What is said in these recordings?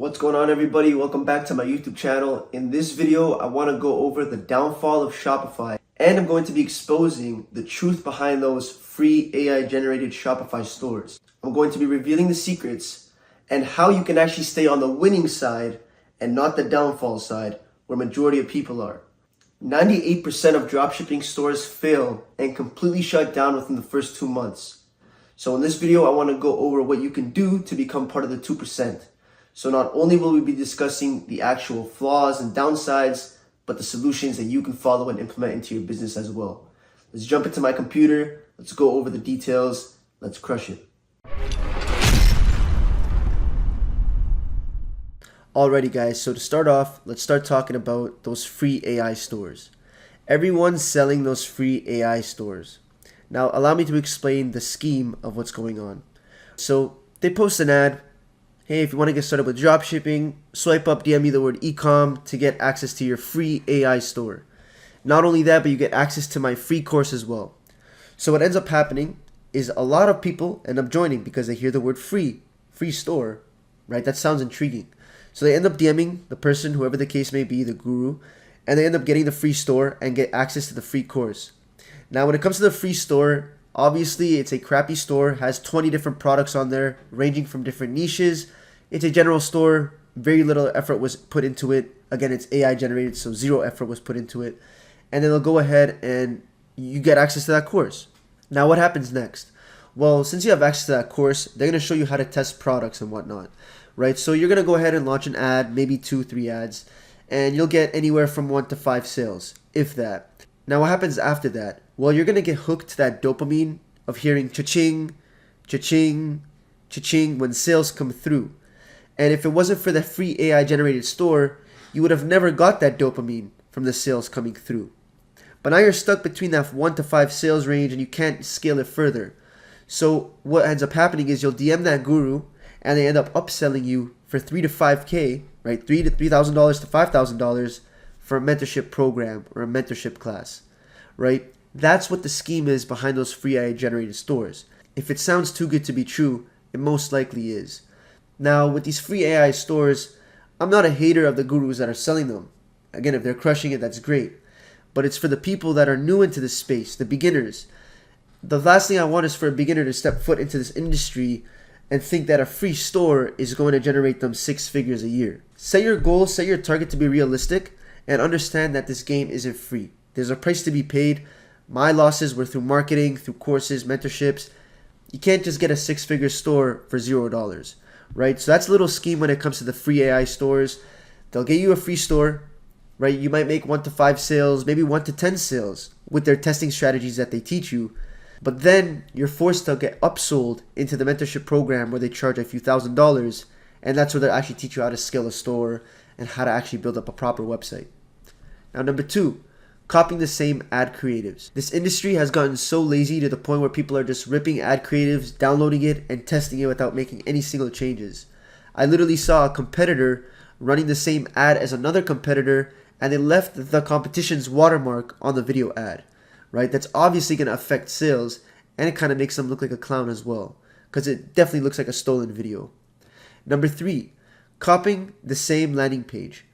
What's going on, everybody? Welcome back to my YouTube channel. In this video, I want to go over the downfall of Shopify, and I'm going to be exposing the truth behind those free AI generated Shopify stores. I'm going to be revealing the secrets and how you can actually stay on the winning side and not the downfall side where majority of people are. 98% of dropshipping stores fail and completely shut down within the first 2 months. So in this video, I want to go over what you can do to become part of the 2%. So not only will we be discussing the actual flaws and downsides, but the solutions that you can follow and implement into your business as well. Let's jump into my computer. Let's go over the details. Let's crush it. Alrighty guys, so to start off, let's start talking about those free AI stores. Everyone's selling those free AI stores. Now allow me to explain the scheme of what's going on. So they post an ad. Hey, if you want to get started with dropshipping, swipe up, DM me the word ecom to get access to your free AI store. Not only that, but you get access to my free course as well. So what ends up happening is a lot of people end up joining because they hear the word free store, right? That sounds intriguing. So they end up DMing the person, whoever the case may be, the guru, and they end up getting the free store and get access to the free course. Now, when it comes to the free store, obviously it's a crappy store, has 20 different products on there, ranging from different niches. It's a general store, very little effort was put into it. Again, it's AI generated, so zero effort was put into it. And then they'll go ahead and you get access to that course. Now, what happens next? Well, since you have access to that course, they're going to show you how to test products and whatnot, right? So you're going to go ahead and launch an ad, maybe 2-3 ads, and you'll get anywhere from 1 to 5 sales, if that. Now, what happens after that? Well, you're going to get hooked to that dopamine of hearing cha-ching, cha-ching, cha-ching when sales come through. And if it wasn't for the free AI generated store, you would have never got that dopamine from the sales coming through. But now you're stuck between that 1 to 5 sales range and you can't scale it further. So what ends up happening is you'll DM that guru and they end up upselling you for $3 to $5K, right? $3,000 to $5,000 for a mentorship program or a mentorship class, right? That's what the scheme is behind those free AI generated stores. If it sounds too good to be true, it most likely is. Now, with these free AI stores, I'm not a hater of the gurus that are selling them. Again, if they're crushing it, that's great. But it's for the people that are new into this space, the beginners. The last thing I want is for a beginner to step foot into this industry and think that a free store is going to generate them 6 figures a year. Set your goal, set your target to be realistic, and understand that this game isn't free. There's a price to be paid. My losses were through marketing, through courses, mentorships. You can't just get a 6-figure store for $0, right? So that's a little scheme when it comes to the free AI stores. They'll get you a free store, right? You might make 1 to 5 sales, maybe 1 to 10 sales with their testing strategies that they teach you. But then you're forced to get upsold into the mentorship program where they charge a few $1,000s, and that's where they actually teach you how to scale a store and how to actually build up a proper website. Now, number 2, copying the same ad creatives. This industry has gotten so lazy to the point where people are just ripping ad creatives, downloading it, and testing it without making any single changes. I literally saw a competitor running the same ad as another competitor, and they left the competition's watermark on the video ad, right? That's obviously going to affect sales, and it kind of makes them look like a clown as well, because it definitely looks like a stolen video. Number 3, copying the same landing page.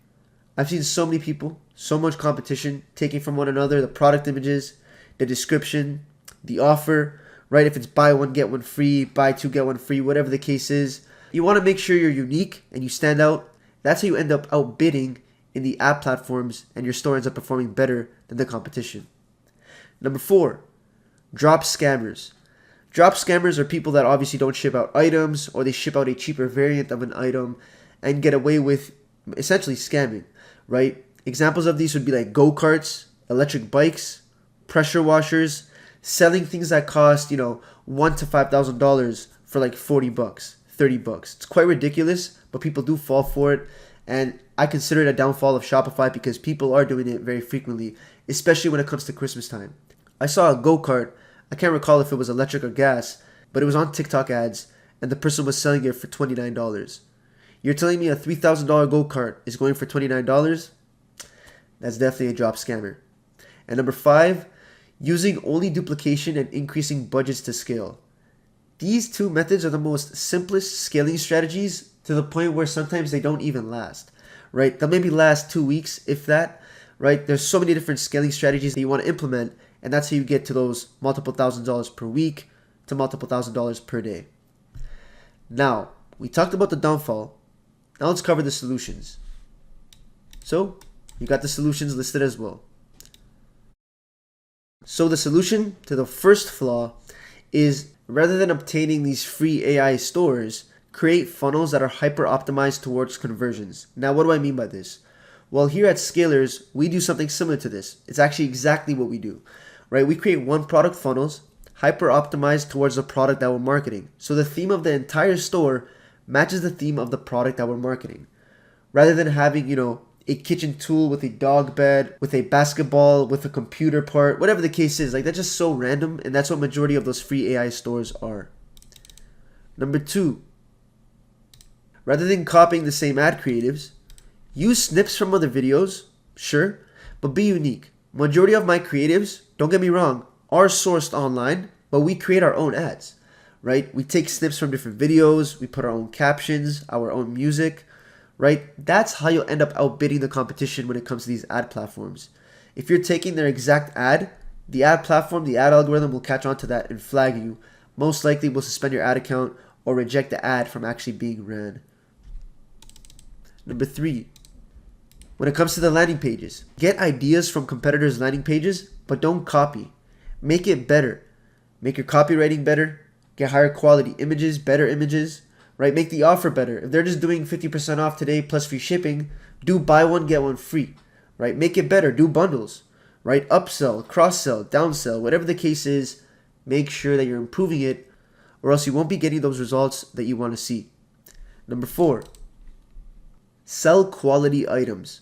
I've seen so many people, so much competition, taking from one another the product images, the description, the offer, right? If it's buy one, get one free, buy 2, get one free, whatever the case is. You want to make sure you're unique and you stand out. That's how you end up outbidding in the ad platforms and your store ends up performing better than the competition. Number 4, drop scammers. Drop scammers are people that obviously don't ship out items, or they ship out a cheaper variant of an item and get away with essentially scamming, right? Examples of these would be like go-karts, electric bikes, pressure washers, selling things that cost, $1,000 to $5,000 for like $40, $30. It's quite ridiculous, but people do fall for it. And I consider it a downfall of Shopify because people are doing it very frequently, especially when it comes to Christmas time. I saw a go-kart. I can't recall if it was electric or gas, but it was on TikTok ads, and the person was selling it for $29. You're telling me a $3,000 go-kart is going for $29? That's definitely a drop scammer. And number 5, using only duplication and increasing budgets to scale. These 2 methods are the most simplest scaling strategies to the point where sometimes they don't even last, right? They'll maybe last 2 weeks, if that, right? There's so many different scaling strategies that you want to implement, and that's how you get to those multiple $1,000s per week to multiple $1,000s per day. Now, we talked about the downfall. Now let's cover the solutions. So, you got the solutions listed as well. So the solution to the first flaw is, rather than obtaining these free AI stores, create funnels that are hyper optimized towards conversions. Now, what do I mean by this? Well, here at Scalers, we do something similar to this. It's actually exactly what we do, right? We create one product funnels, hyper optimized towards the product that we're marketing. So the theme of the entire store matches the theme of the product that we're marketing. Rather than having, a kitchen tool with a dog bed, with a basketball, with a computer part, whatever the case is, like that's just so random, and that's what majority of those free AI stores are. Number 2, rather than copying the same ad creatives, use snips from other videos, sure, but be unique. Majority of my creatives, don't get me wrong, are sourced online, but we create our own ads, right? We take snips from different videos, we put our own captions, our own music, right? That's how you'll end up outbidding the competition when it comes to these ad platforms. If you're taking their exact ad, the ad platform, the ad algorithm will catch on to that and flag you. Most likely will suspend your ad account or reject the ad from actually being ran. Number 3, when it comes to the landing pages, get ideas from competitors' landing pages, but don't copy. Make it better. Make your copywriting better. Get higher quality images, better images, right? Make the offer better. If they're just doing 50% off today plus free shipping, do buy one, get one free, right? Make it better. Do bundles, right? Upsell, cross-sell, downsell, whatever the case is, make sure that you're improving it, or else you won't be getting those results that you want to see. Number 4, sell quality items.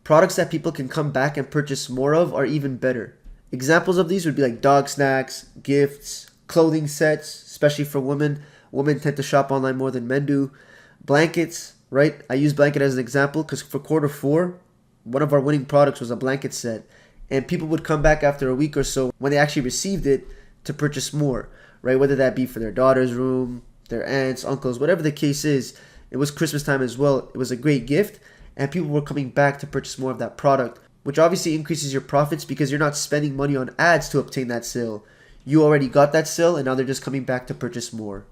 Products that people can come back and purchase more of are even better. Examples of these would be like dog snacks, gifts, clothing sets, especially for women. Women tend to shop online more than men do. Blankets, right? I use blanket as an example because for Q4, one of our winning products was a blanket set. And people would come back after a week or so when they actually received it to purchase more, right? Whether that be for their daughter's room, their aunts, uncles, whatever the case is. It was Christmas time as well. It was a great gift, and people were coming back to purchase more of that product, which obviously increases your profits because you're not spending money on ads to obtain that sale. You already got that sale, and now they're just coming back to purchase more.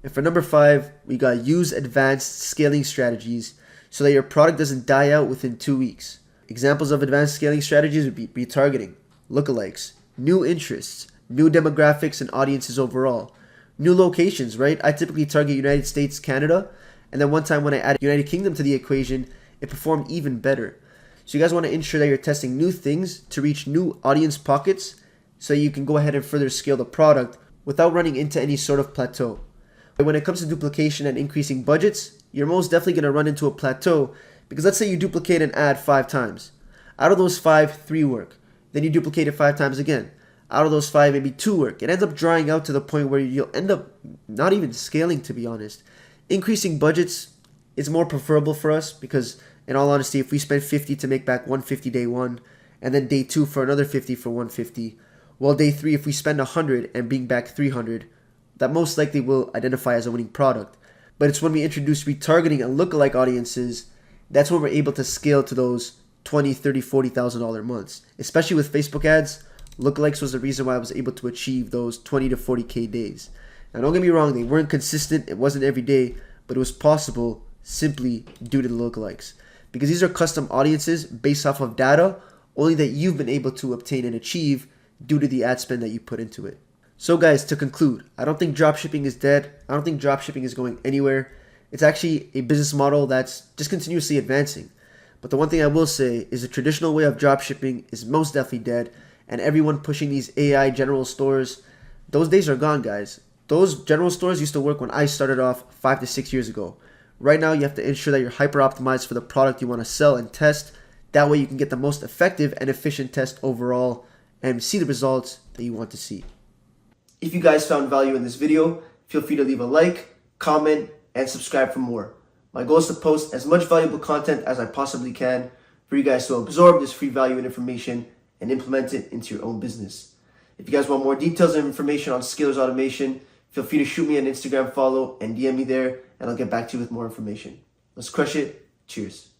And for number 5, we got use advanced scaling strategies so that your product doesn't die out within 2 weeks. Examples of advanced scaling strategies would be retargeting, lookalikes, new interests, new demographics and audiences overall, new locations, right? I typically target United States, Canada, and then one time when I added United Kingdom to the equation, it performed even better. So you guys want to ensure that you're testing new things to reach new audience pockets so you can go ahead and further scale the product without running into any sort of plateau. When it comes to duplication and increasing budgets, you're most definitely going to run into a plateau because let's say you duplicate an ad 5 times. Out of those 5, 3 work. Then you duplicate it 5 times again. Out of those 5, maybe 2 work. It ends up drying out to the point where you'll end up not even scaling, to be honest. Increasing budgets is more preferable for us because, in all honesty, if we spend 50 to make back 150 day 1, and then day 2 for another 50 for 150, well, day 3, if we spend 100 and bring back 300, that most likely will identify as a winning product. But it's when we introduce retargeting and lookalike audiences, that's when we're able to scale to those $20,000, $30,000, $40,000 months. Especially with Facebook ads, lookalikes was the reason why I was able to achieve those 20 to 40K days. Now don't get me wrong, they weren't consistent, it wasn't every day, but it was possible simply due to the lookalikes. Because these are custom audiences based off of data only that you've been able to obtain and achieve due to the ad spend that you put into it. So guys, to conclude, I don't think dropshipping is dead. I don't think dropshipping is going anywhere. It's actually a business model that's just continuously advancing. But the one thing I will say is the traditional way of dropshipping is most definitely dead, and everyone pushing these AI general stores, those days are gone, guys. Those general stores used to work when I started off 5 to 6 years ago. Right now, you have to ensure that you're hyper optimized for the product you want to sell and test. That way you can get the most effective and efficient test overall and see the results that you want to see. If you guys found value in this video, feel free to leave a like, comment, and subscribe for more. My goal is to post as much valuable content as I possibly can for you guys to absorb this free value and information and implement it into your own business. If you guys want more details and information on Scalers Automation, feel free to shoot me an Instagram follow and DM me there, and I'll get back to you with more information. Let's crush it. Cheers.